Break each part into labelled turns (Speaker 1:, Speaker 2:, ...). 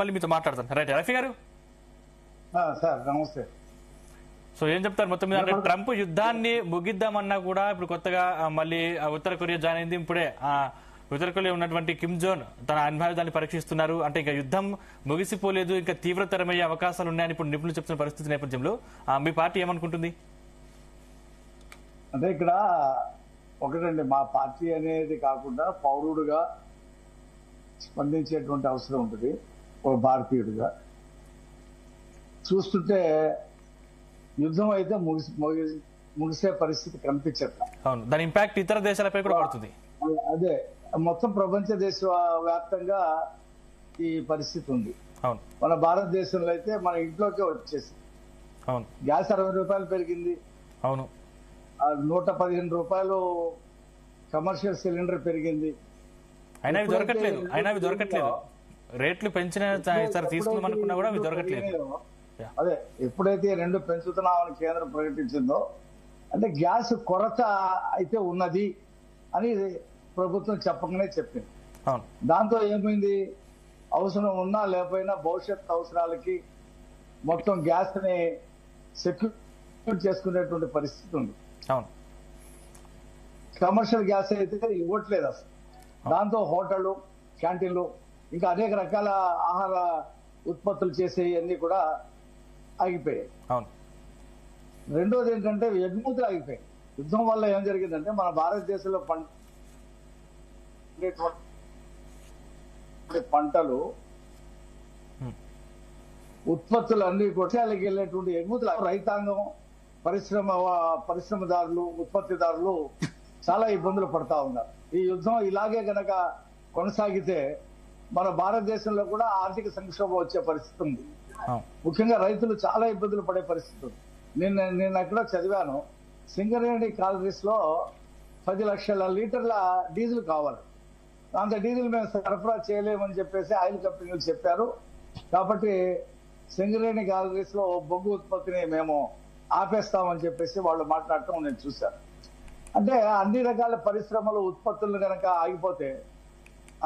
Speaker 1: మళ్ళీ మీతో మాట్లాడతాను. రైట్ రఫీ గారు
Speaker 2: సార్ నమస్తే.
Speaker 1: సో ఏం చెప్తారు మొత్తం మీద? అంటే ట్రంప్ యుద్ధాన్ని ముగిద్దామన్నా కూడా ఇప్పుడు కొత్తగా మళ్ళీ ఉత్తర కొరియా జాయిన్ అయింది. ఇప్పుడే ఉత్తర కొరియా ఉన్నటువంటి కిమ్ జోన్ తన అణ్వాయుధాన్ని పరీక్షిస్తున్నారు. అంటే ఇంకా యుద్ధం ముగిసిపోలేదు, ఇంకా తీవ్రతరమయ్యే అవకాశాలు ఉన్నాయని ఇప్పుడు నిపుణులు చెప్తున్న పరిస్థితి నేపథ్యంలో మీ పార్టీ ఏమనుకుంటుంది?
Speaker 2: అంటే ఇక్కడ ఒకటండి, మా పార్టీ అనేది కాకుండా పౌరుడుగా స్పందించేటువంటి అవసరం ఉంటుంది. ఒక భారతీయుడిగా చూస్తుంటే యుద్ధం అయితే ముగిసే పరిస్థితి కనిపించట్ల.
Speaker 1: అవును, దాని ఇంపాక్ట్ ఇతర దేశాలపై కూడా పడుతుంది.
Speaker 2: అదే మొత్తం ప్రపంచ దేశ వ్యాప్తంగా ఈ పరిస్థితి ఉంది.
Speaker 1: అవును,
Speaker 2: మన భారతదేశంలో అయితే మన ఇంట్లోకే వచ్చేసింది.
Speaker 1: అవును,
Speaker 2: గ్యాస్ 60 రూపాయలు పెరిగింది.
Speaker 1: అవును,
Speaker 2: 115 రూపాయలు కమర్షియల్ సిలిండర్ పెరిగింది.
Speaker 1: అయినా అవి దొరకట్లేదు. రేట్లు పెంచిన తీసుకుందామనుకున్నా కూడా అవి దొరకట్లేదు.
Speaker 2: అదే ఎప్పుడైతే 2 పెంచుతున్నామని కేంద్రం ప్రకటించిందో, అంటే గ్యాస్ కొరత అయితే ఉన్నది అని ప్రభుత్వం చెప్పకనే చెప్పింది. దాంతో ఏమైంది, అవసరం ఉన్నా లేకపోయినా భవిష్యత్ అవసరాలకి మొత్తం గ్యాస్ ని సెక్యూర్ చేసుకునేటువంటి పరిస్థితి ఉంది. కమర్షియల్ గ్యాస్ అయితే ఇవ్వట్లేదు అసలు. దాంతో హోటళ్లు, క్యాంటీన్లు, ఇంకా అనేక రకాల ఆహార ఉత్పత్తులు చేసేవన్నీ కూడా ఆగిపోయాయి. రెండోది ఏంటంటే ఎగుమతులు ఆగిపోయాయి. యుద్ధం వల్ల ఏం జరిగిందంటే మన భారతదేశంలో పంటలు ఉత్పత్తులు అన్ని కొట్టాలకి వెళ్ళేటువంటి ఎగుమతులు రైతాంగం, పరిశ్రమదారులు, ఉత్పత్తిదారులు చాలా ఇబ్బందులు పడతా ఉన్నారు. ఈ యుద్ధం ఇలాగే గనక కొనసాగితే మన భారతదేశంలో కూడా ఆర్థిక సంక్షోభం వచ్చే పరిస్థితి ఉంది. ముఖ్యంగా రైతులు చాలా ఇబ్బందులు పడే పరిస్థితి ఉంది. నేను ఎక్కడో చదివాను, సింగరేణి కాలరీస్ లో 10 లక్షల లీటర్ల డీజిల్ కావాలి. అంత డీజిల్ మేము సరఫరా చేయలేమని చెప్పేసి ఆయిల్ కంపెనీలు చెప్పారు. కాబట్టి సింగరేణి కాలరీస్ లో బొగ్గు ఉత్పత్తిని మేము ఆపేస్తామని చెప్పేసి వాళ్ళు మాట్లాడటం నేను చూశాను. అంటే అన్ని రకాల పరిశ్రమలు, ఉత్పత్తులు కనుక ఆగిపోతే,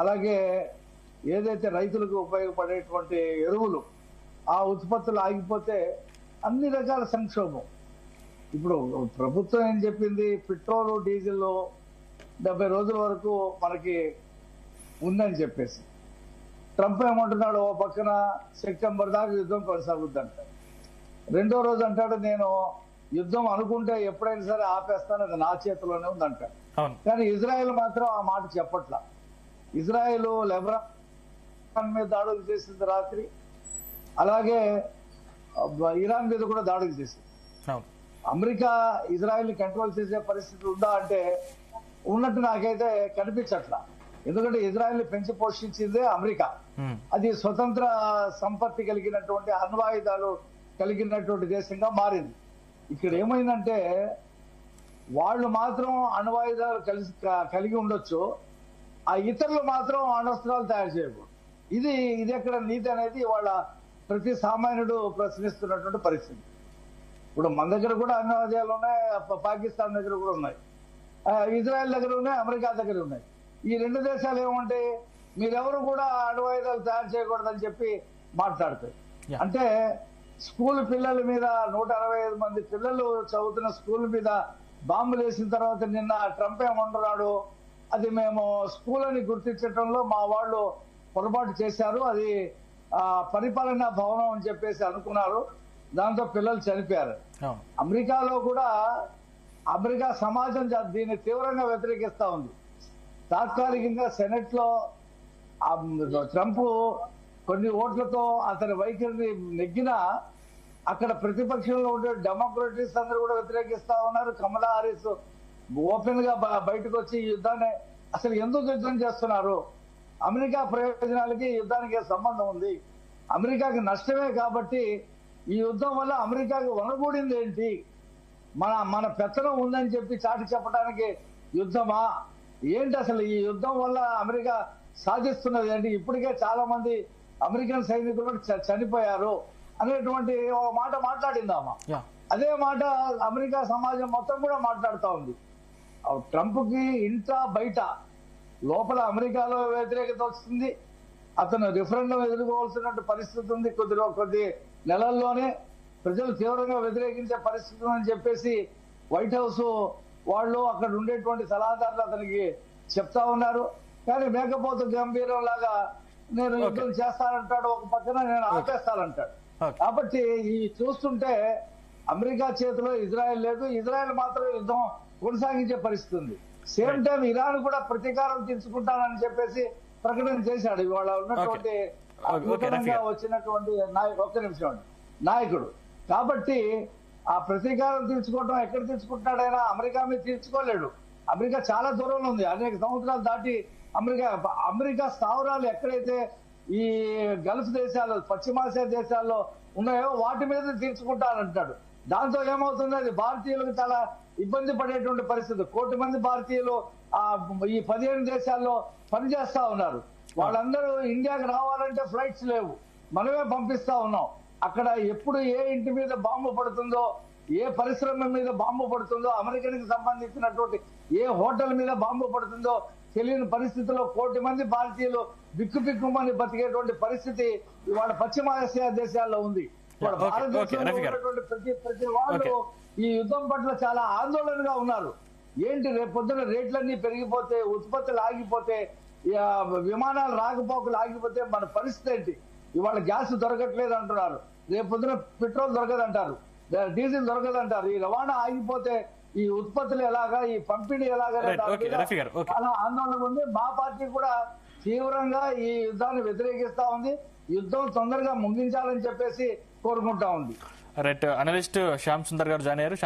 Speaker 2: అలాగే ఏదైతే రైతులకు ఉపయోగపడేటువంటి ఎరువులు, ఆ ఉత్పత్తులు ఆగిపోతే అన్ని రకాల సంక్షోభం. ఇప్పుడు ప్రభుత్వం ఏం చెప్పింది, పెట్రోలు డీజిల్ 70 రోజుల వరకు మనకి ఉందని చెప్పేసి. ట్రంప్ ఏమంటున్నాడు, ఓ పక్కన సెప్టెంబర్ దాకా యుద్ధం కొనసాగుద్ది అంటాడు. రెండో రోజు అంటాడు, నేను యుద్ధం అనుకుంటే ఎప్పుడైనా సరే ఆపేస్తాను, అది నా చేతిలోనే ఉందంటాడు. కానీ ఇజ్రాయెల్ మాత్రం ఆ మాట చెప్పట్లా. ఇజ్రాయెల్ లెబనాన్ మీద దాడులు చేసింది రాత్రి, అలాగే ఇరాన్ మీద కూడా దాడులు చేసింది. అమెరికా ఇజ్రాయెల్ కంట్రోల్ చేసే పరిస్థితి ఉందా అంటే ఉన్నట్టు నాకైతే కనిపించట్లా. ఎందుకంటే ఇజ్రాయెల్ పెంచి పోషించిందే అమెరికా. అది స్వతంత్ర సంపత్తి కలిగినటువంటి అణ్వాయుధాలు కలిగినటువంటి దేశంగా మారింది. ఇక్కడ ఏమైందంటే వాళ్ళు మాత్రం అణ్వాయుధాలు కలిగి ఉండొచ్చు, ఆ ఇతరులు మాత్రం అణస్త్రాలు తయారు చేయకూడదు. ఇది ఎక్కడ నీతి అనేది వాళ్ళ ప్రతి సామాన్యుడు ప్రశ్నిస్తున్నటువంటి పరిస్థితి. ఇప్పుడు మన దగ్గర కూడా అణ్వాయుధాలు ఉన్నాయి, పాకిస్తాన్ దగ్గర కూడా ఉన్నాయి, ఇజ్రాయెల్ దగ్గర ఉన్నాయి, అమెరికా దగ్గర ఉన్నాయి. ఈ 2 దేశాలు ఏమంటాయి, మీరెవరు కూడా అణ్వాయుధాలు తయారు చేయకూడదని చెప్పి మాట్లాడతాయి. అంటే స్కూల్ పిల్లల మీద 165 మంది పిల్లలు చదువుతున్న స్కూల్ మీద బాంబులు వేసిన తర్వాత నిన్న ట్రంప్ ఏమంటున్నాడు, అది మేము స్కూల్ అని గుర్తించడంలో మా వాళ్ళు పొరపాటు చేశారు, అది పరిపాలనా భవనం అని చెప్పేసి అనుకున్నారు, దాంతో పిల్లలు చనిపోయారు. అమెరికాలో కూడా అమెరికా సమాజం దీన్ని తీవ్రంగా వ్యతిరేకిస్తా ఉంది. తాత్కాలికంగా సెనెట్ లో ట్రంప్ కొన్ని ఓట్లతో అతని వైఖరిని నెగ్గినా అక్కడ ప్రతిపక్షంలో ఉండే డెమోక్రటిక్స్ అందరూ కూడా వ్యతిరేకిస్తా ఉన్నారు. కమలా హారిస్ ఓపెన్ గా బయటకు వచ్చి ఈ యుద్ధాన్ని అసలు ఎందుకు యుద్ధం చేస్తున్నారు, అమెరికా ప్రయోజనాలకి యుద్ధానికి సంబంధం ఉంది, అమెరికాకి నష్టమే, కాబట్టి ఈ యుద్ధం వల్ల అమెరికాకి వనగూడింది ఏంటి, మన పెత్తనం ఉందని చెప్పి చాటి చెప్పడానికి యుద్ధమా ఏంటి, అసలు ఈ యుద్ధం వల్ల అమెరికా సాధిస్తున్నది ఏంటి, ఇప్పటికే చాలా మంది అమెరికన్ సైనికులు చనిపోయారు అనేటువంటి ఒక మాట మాట్లాడిందామా. అదే మాట అమెరికా సమాజం మొత్తం కూడా మాట్లాడుతూ ఉంది. ట్రంప్ కి ఇంట బయట లోపల అమెరికాలో వ్యతిరేకత వస్తుంది, అతను రిఫరెండం ఎదుర్కోవాల్సిన పరిస్థితి ఉంది. కొద్ది నెలల్లోనే ప్రజలు తీవ్రంగా వ్యతిరేకించే పరిస్థితి అని చెప్పేసి వైట్ హౌస్ వాళ్ళు అక్కడ ఉండేటువంటి సలహాదారులు అతనికి చెప్తా ఉన్నారు. కానీ మేకపోతు గంభీరం లాగా నేను యుద్ధం చేస్తానంటాడు, ఒక పక్కన నేను ఆపేస్తానంటాడు. కాబట్టి ఈ చూస్తుంటే అమెరికా చేతిలో ఇజ్రాయెల్ లేదు, ఇజ్రాయెల్ మాత్రం యుద్ధం కొనసాగించే పరిస్థితి ఉంది. సేమ్ టైం ఇరాన్ కూడా ప్రతీకారం తీసుకుంటానని చెప్పేసి ప్రకటన చేశాడు ఇవాళ ఉన్నటువంటి నూతనంగా వచ్చినటువంటి నాయకుడు. కాబట్టి ఆ ప్రతీకారం తీర్చుకోవటం ఎక్కడ తీర్చుకుంటాడైనా అమెరికా మీద తీర్చుకోలేడు. అమెరికా చాలా దూరంలో ఉంది, అనేక సంవత్సరాలు దాటి అమెరికా స్థావరాలు ఎక్కడైతే ఈ గల్ఫ్ దేశాలు పశ్చిమాసియా దేశాల్లో ఉన్నాయో వాటి మీద తీర్చుకుంటానంటాడు. దాంతో ఏమవుతుంది, అది భారతీయులకు చాలా ఇబ్బంది పడేటువంటి పరిస్థితి. 1 కోటి మంది భారతీయులు ఈ 15 దేశాల్లో పనిచేస్తా ఉన్నారు. వాళ్ళందరూ ఇండియాకి రావాలంటే ఫ్లైట్స్ లేవు, మనమే పంపిస్తా ఉన్నాం. అక్కడ ఎప్పుడు ఏ ఇంటి మీద బాంబు పడుతుందో, ఏ పరిశ్రమ మీద బాంబు పడుతుందో, అమెరికాకి సంబంధించినటువంటి ఏ హోటల్ మీద బాంబు పడుతుందో తెలియని పరిస్థితిలో 1 కోటి మంది భారతీయులు బిక్కుబిక్కుమని బతికేటువంటి పరిస్థితి ఇవాళ పశ్చిమాసియా దేశాల్లో ఉంది. భారతదేశంలో ఉన్నటువంటి ప్రతి వాళ్ళు ఈ యుద్ధం పట్ల చాలా ఆందోళనగా ఉన్నారు. ఏంటి రేపొద్దున రేట్లన్నీ పెరిగిపోతే, ఉత్పత్తులు ఆగిపోతే, విమానాలు రాకపోకలు ఆగిపోతే మన పరిస్థితి ఏంటి? ఇవాళ గ్యాస్ దొరకట్లేదు అంటున్నారు, రేపొద్దున పెట్రోల్ దొరకదంటారు, డీజిల్ దొరకదంటారు. ఈ రవాణా ఆగిపోతే ఈ ఉత్పత్తులు ఎలాగా, ఈ పంపిణీ ఎలాగా చాలా ఆందోళన ఉంది. మా పార్టీ కూడా తీవ్రంగా ఈ యుద్ధాన్ని వ్యతిరేకిస్తా ఉంది. యుద్ధం తొందరగా ముగించాలని చెప్పేసి కోరుకుంటా ఉంది.
Speaker 1: రైట్, అనలిస్ట్ శ్యామ్ సుందర్ గారు జాయిన్ అయ్యారు.